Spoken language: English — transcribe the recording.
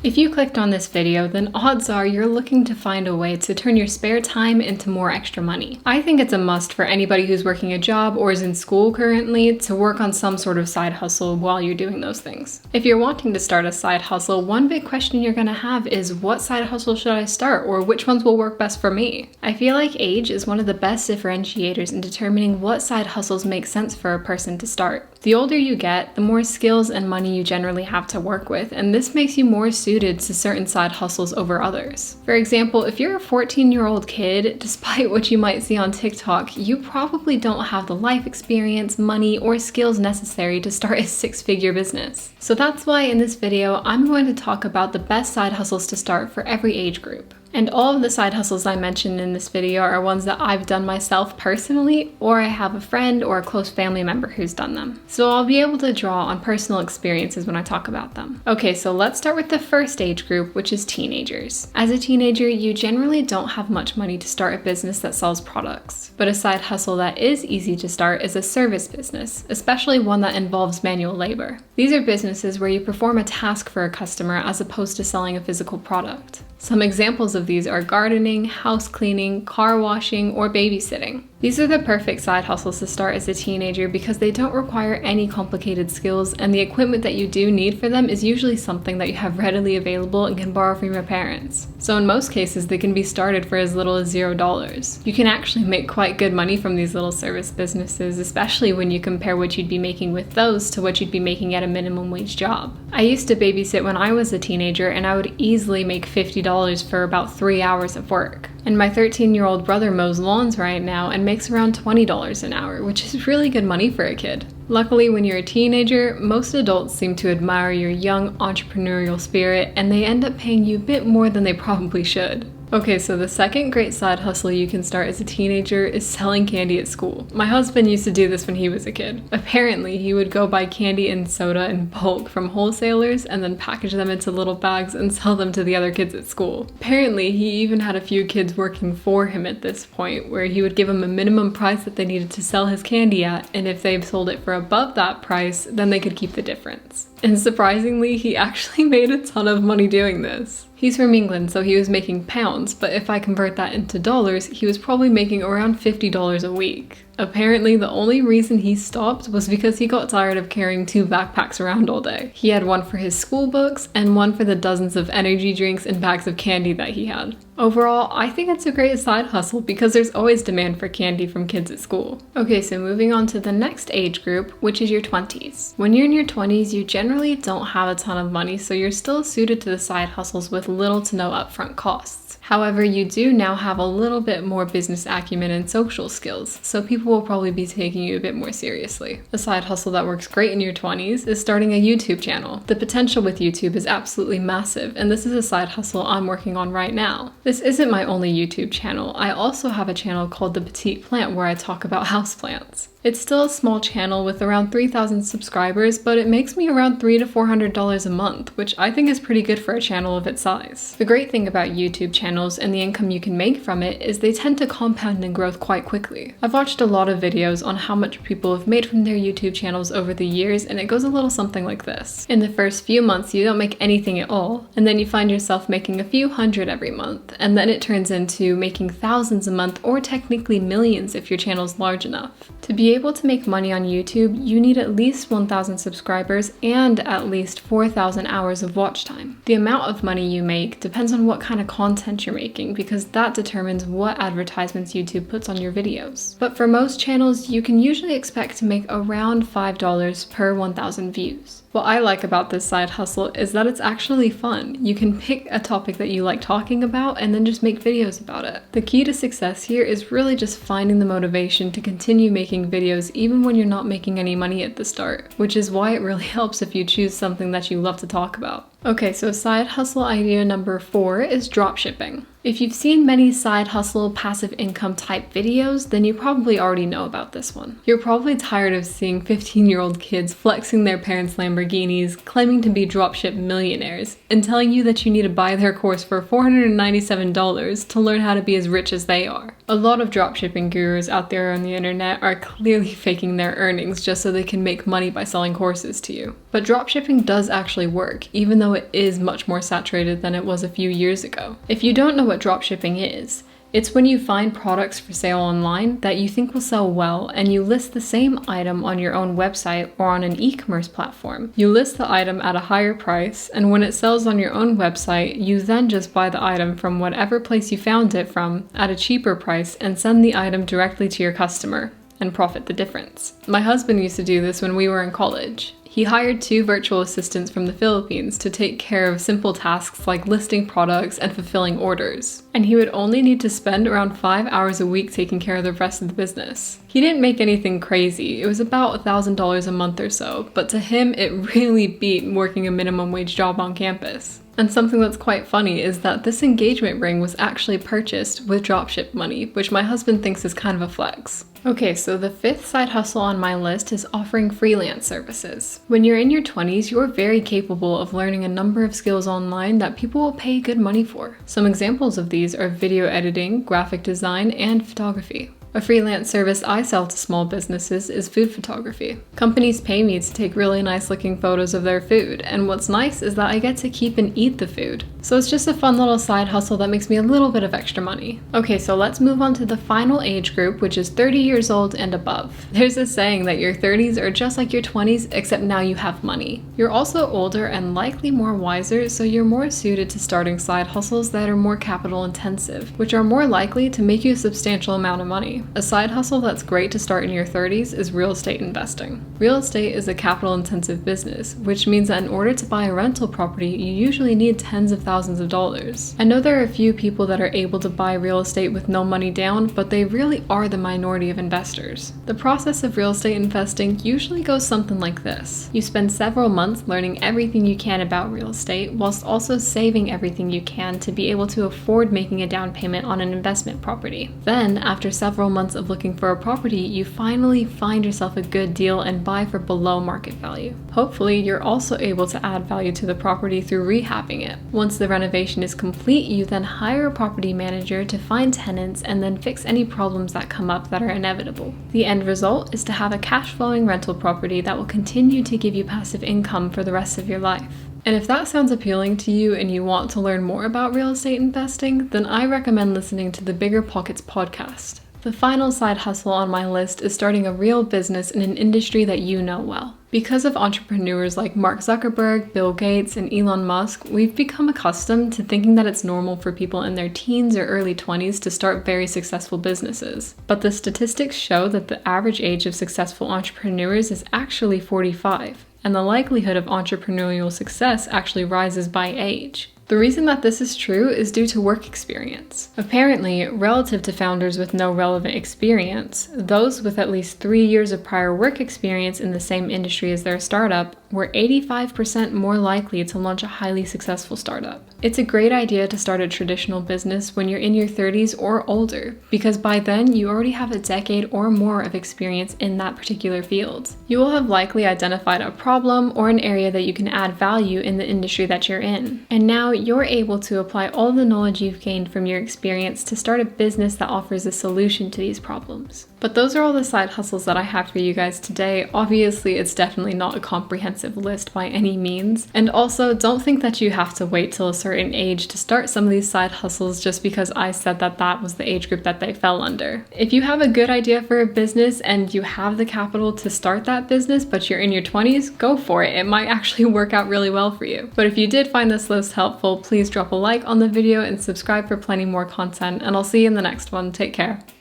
If you clicked on this video, then odds are you're looking to find a way to turn your spare time into more extra money. I think it's a must for anybody who's working a job or is in school currently to work on some sort of side hustle while you're doing those things. If you're wanting to start a side hustle, one big question you're gonna have is what side hustle should I start, or which ones will work best for me? I feel like age is one of the best differentiators in determining what side hustles make sense for a person to start. The older you get, the more skills and money you generally have to work with, and this makes you more suited to certain side hustles over others. For example, if you're a 14-year-old kid, despite what you might see on TikTok, you probably don't have the life experience, money, or skills necessary to start a six-figure business. So that's why in this video, I'm going to talk about the best side hustles to start for every age group. And all of the side hustles I mentioned in this video are ones that I've done myself personally, or I have a friend or a close family member who's done them. So I'll be able to draw on personal experiences when I talk about them. Okay, so let's start with the first age group, which is teenagers. As a teenager, you generally don't have much money to start a business that sells products. But a side hustle that is easy to start is a service business, especially one that involves manual labor. These are businesses where you perform a task for a customer as opposed to selling a physical product. Some examples of these are gardening, house cleaning, car washing, or babysitting. These are the perfect side hustles to start as a teenager because they don't require any complicated skills, and the equipment that you do need for them is usually something that you have readily available and can borrow from your parents. So in most cases, they can be started for as little as $0. You can actually make quite good money from these little service businesses, especially when you compare what you'd be making with those to what you'd be making at a minimum wage job. I used to babysit when I was a teenager, and I would easily make $50 for about 3 hours of work. And my 13-year-old brother mows lawns right now and makes around $20 an hour, which is really good money for a kid. Luckily, when you're a teenager, most adults seem to admire your young entrepreneurial spirit, and they end up paying you a bit more than they probably should. Okay, so the second great side hustle you can start as a teenager is selling candy at school. My husband used to do this when he was a kid. Apparently, he would go buy candy and soda in bulk from wholesalers and then package them into little bags and sell them to the other kids at school. Apparently, he even had a few kids working for him at this point, where he would give them a minimum price that they needed to sell his candy at, and if they sold it for above that price, then they could keep the difference. And surprisingly, he actually made a ton of money doing this. He's from England, so he was making pounds, but if I convert that into dollars, he was probably making around $50 a week. Apparently, the only reason he stopped was because he got tired of carrying 2 backpacks around all day. He had one for his school books and one for the dozens of energy drinks and bags of candy that he had. Overall, I think it's a great side hustle because there's always demand for candy from kids at school. Okay, so moving on to the next age group, which is your 20s. When you're in your 20s, you generally don't have a ton of money, so you're still suited to the side hustles with little to no upfront costs. However, you do now have a little bit more business acumen and social skills, so people will probably be taking you a bit more seriously. A side hustle that works great in your 20s is starting a YouTube channel. The potential with YouTube is absolutely massive, and this is a side hustle I'm working on right now. This isn't my only YouTube channel. I also have a channel called The Petite Plant where I talk about houseplants. It's still a small channel with around 3,000 subscribers, but it makes me around $300 to $400 a month, which I think is pretty good for a channel of its size. The great thing about YouTube channels and the income you can make from it is they tend to compound in growth quite quickly. I've watched a lot of videos on how much people have made from their YouTube channels over the years, and it goes a little something like this. In the first few months, you don't make anything at all, and then you find yourself making a few hundred every month, and then it turns into making thousands a month, or technically millions if your channel's large enough. To be able to make money on YouTube, you need at least 1,000 subscribers and at least 4,000 hours of watch time. The amount of money you make depends on what kind of content you're making, because that determines what advertisements YouTube puts on your videos. But for most channels, you can usually expect to make around $5 per 1,000 views. What I like about this side hustle is that it's actually fun. You can pick a topic that you like talking about and then just make videos about it. The key to success here is really just finding the motivation to continue making videos even when you're not making any money at the start, which is why it really helps if you choose something that you love to talk about. Okay, so side hustle idea number 4 is dropshipping. If you've seen many side hustle, passive income type videos, then you probably already know about this one. You're probably tired of seeing 15-year-old kids flexing their parents' Lamborghinis, claiming to be dropship millionaires, and telling you that you need to buy their course for $497 to learn how to be as rich as they are. A lot of dropshipping gurus out there on the internet are clearly faking their earnings just so they can make money by selling courses to you. But dropshipping does actually work, even though it is much more saturated than it was a few years ago. If you don't know what dropshipping is, it's when you find products for sale online that you think will sell well and you list the same item on your own website or on an e-commerce platform. You list the item at a higher price, and when it sells on your own website, you then just buy the item from whatever place you found it from at a cheaper price and send the item directly to your customer and profit the difference. My husband used to do this when we were in college. He hired 2 virtual assistants from the Philippines to take care of simple tasks like listing products and fulfilling orders. And he would only need to spend around 5 hours a week taking care of the rest of the business. He didn't make anything crazy. It was about $1,000 a month or so, but to him it really beat working a minimum wage job on campus. And something that's quite funny is that this engagement ring was actually purchased with dropship money, which my husband thinks is kind of a flex. Okay, so the 5th side hustle on my list is offering freelance services. When you're in your 20s, you're very capable of learning a number of skills online that people will pay good money for. Some examples of these are video editing, graphic design, and photography. A freelance service I sell to small businesses is food photography. Companies pay me to take really nice looking photos of their food, and what's nice is that I get to keep and eat the food. So it's just a fun little side hustle that makes me a little bit of extra money. Okay, so let's move on to the final age group, which is 30 years old and above. There's a saying that your 30s are just like your 20s, except now you have money. You're also older and likely more wiser, so you're more suited to starting side hustles that are more capital intensive, which are more likely to make you a substantial amount of money. A side hustle that's great to start in your 30s is real estate investing. Real estate is a capital intensive business, which means that in order to buy a rental property, you usually need tens of thousands of dollars. I know there are a few people that are able to buy real estate with no money down, but they really are the minority of investors. The process of real estate investing usually goes something like this. You spend several months learning everything you can about real estate, whilst also saving everything you can to be able to afford making a down payment on an investment property. Then, after several months of looking for a property, you finally find yourself a good deal and buy for below market value. Hopefully, you're also able to add value to the property through rehabbing it. Once the renovation is complete, you then hire a property manager to find tenants and then fix any problems that come up that are inevitable. The end result is to have a cash flowing rental property that will continue to give you passive income for the rest of your life. And if that sounds appealing to you and you want to learn more about real estate investing, then I recommend listening to the Bigger Pockets podcast. The final side hustle on my list is starting a real business in an industry that you know well. Because of entrepreneurs like Mark Zuckerberg, Bill Gates, and Elon Musk, we've become accustomed to thinking that it's normal for people in their teens or early 20s to start very successful businesses. But the statistics show that the average age of successful entrepreneurs is actually 45, and the likelihood of entrepreneurial success actually rises by age. The reason that this is true is due to work experience. Apparently, relative to founders with no relevant experience, those with at least 3 years of prior work experience in the same industry as their startup were 85% more likely to launch a highly successful startup. It's a great idea to start a traditional business when you're in your 30s or older, because by then you already have a decade or more of experience in that particular field. You will have likely identified a problem or an area that you can add value in the industry that you're in. And now you're able to apply all the knowledge you've gained from your experience to start a business that offers a solution to these problems. But those are all the side hustles that I have for you guys today. Obviously, it's definitely not a comprehensive list by any means. And also, don't think that you have to wait till a certain age to start some of these side hustles just because I said that that was the age group that they fell under. If you have a good idea for a business and you have the capital to start that business, but you're in your 20s, go for it. It might actually work out really well for you. But if you did find this list helpful, please drop a like on the video and subscribe for plenty more content, and I'll see you in the next one. Take care.